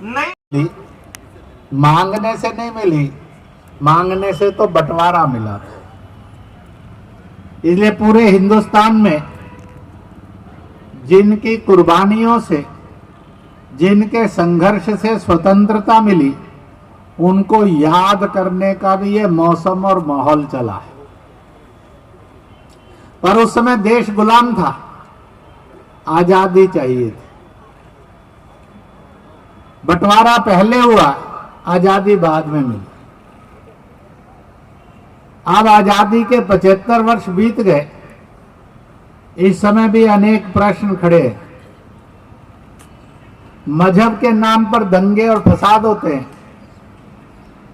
नहीं, मांगने से नहीं मिली, मांगने से तो बंटवारा मिला। इसलिए पूरे हिंदुस्तान में जिनकी कुर्बानियों से, जिनके संघर्ष से स्वतंत्रता मिली, उनको याद करने का भी ये मौसम और माहौल चला है। पर उस समय देश गुलाम था, आजादी चाहिए थी। बंटवारा पहले हुआ, आजादी बाद में मिली। अब आजादी के 75 वर्ष बीत गए, इस समय भी अनेक प्रश्न खड़े हैं। मजहब के नाम पर दंगे और फसाद होते हैं,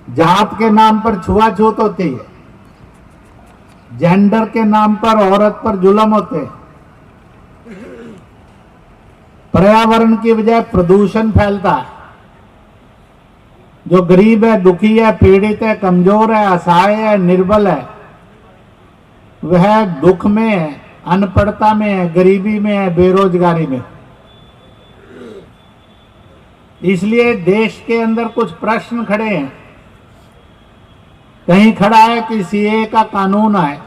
जात के नाम पर छुआछूत होती है, जेंडर के नाम पर औरत पर जुल्म होते हैं, पर्यावरण की बजाय प्रदूषण फैलता है। जो गरीब है, दुखी है, पीड़ित है, कमजोर है, असहाय है, निर्बल है, वह दुख में है, अनपढ़ता में है, गरीबी में है, बेरोजगारी में। इसलिए देश के अंदर कुछ प्रश्न खड़े हैं। कहीं खड़ा है कि सीए का कानून आए,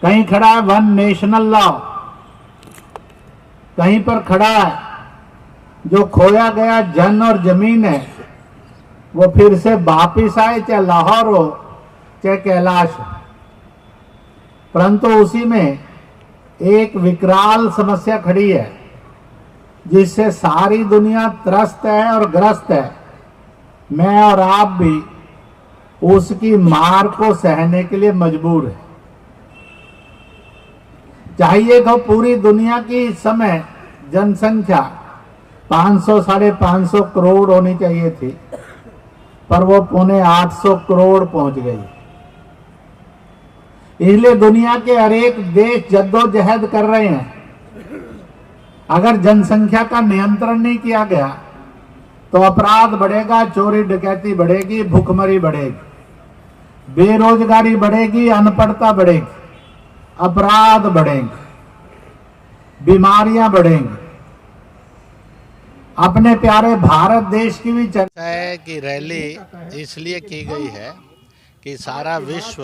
कहीं खड़ा है वन नेशनल लॉ, कहीं पर खड़ा है जो खोया गया जन और जमीन है वो फिर से वापिस आए, चाहे लाहौर हो चाहे कैलाश हो। परंतु उसी में एक विकराल समस्या खड़ी है जिससे सारी दुनिया त्रस्त है और ग्रस्त है। मैं और आप भी उसकी मार को सहने के लिए मजबूर है। चाहिए तो पूरी दुनिया की इस समय जनसंख्या 500 साढ़े 500 करोड़ होनी चाहिए थी, पर वो 750 करोड़ पहुंच गई। इसलिए दुनिया के हर एक देश जद्दोजहद कर रहे हैं। अगर जनसंख्या का नियंत्रण नहीं किया गया तो अपराध बढ़ेगा, चोरी डकैती बढ़ेगी, भुखमरी बढ़ेगी, बेरोजगारी बढ़ेगी, अनपढ़ता बढ़ेगी, अपराध बढ़ेंगे, बीमारियां बढ़ेंगी। अपने प्यारे भारत देश की भी चर्चा है कि रैली इसलिए की गई है कि सारा विश्व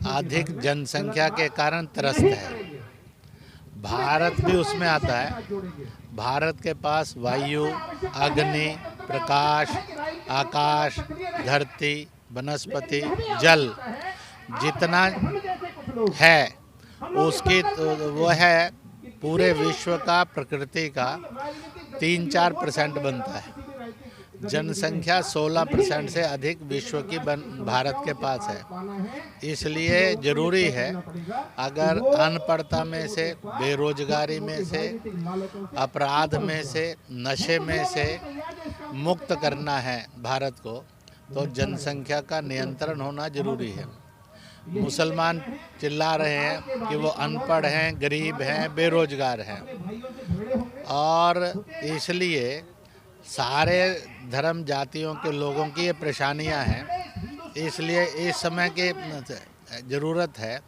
अधिक जनसंख्या के कारण त्रस्त है। भारत भी उसमें आता है। भारत के पास वायु, अग्नि, प्रकाश, आकाश, धरती, वनस्पति, जल जितना है उसकी तो वो है पूरे विश्व का, प्रकृति का 3-4% बनता है। जनसंख्या 16% से अधिक विश्व की भारत के पास है। इसलिए ज़रूरी है, अगर अनपढ़ता में से, बेरोजगारी में से, अपराध में से, नशे में से मुक्त करना है भारत को, तो जनसंख्या का नियंत्रण होना ज़रूरी है। मुसलमान चिल्ला रहे हैं कि वो अनपढ़ हैं, गरीब हैं, बेरोजगार हैं, और इसलिए सारे धर्म जातियों के लोगों की ये परेशानियां हैं। इसलिए इस समय की ज़रूरत है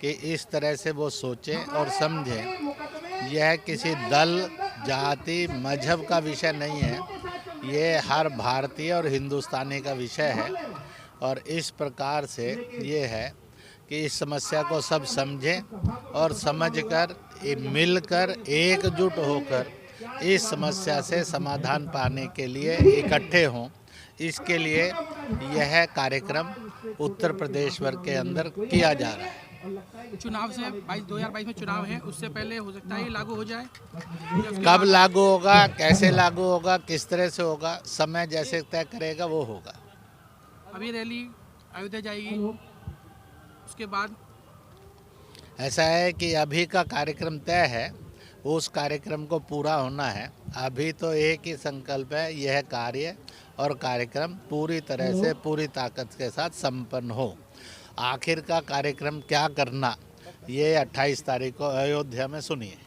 कि इस तरह से वो सोचें और समझें। यह किसी दल, जाति, मजहब का विषय नहीं है, ये हर भारतीय और हिंदुस्तानी का विषय है। और इस प्रकार से ये है कि इस समस्या को सब समझें और समझकर मिलकर एकजुट होकर इस समस्या से समाधान पाने के लिए इकट्ठे हों। इसके लिए यह कार्यक्रम उत्तर प्रदेश भर के अंदर किया जा रहा है। चुनाव से 2022 में चुनाव है, उससे पहले हो सकता है ये लागू हो जाए। कब लागू होगा, कैसे लागू होगा, किस तरह से होगा, समय जैसे तय करेगा वो होगा। अभी रैली अयोध्या जाएगी, उसके बाद ऐसा है कि अभी का कार्यक्रम तय है, उस कार्यक्रम को पूरा होना है। अभी तो एक ही संकल्प है, यह कार्य और कार्यक्रम पूरी तरह से पूरी ताकत के साथ संपन्न हो। आखिर का कार्यक्रम क्या करना, ये 28 तारीख को अयोध्या में सुनिए।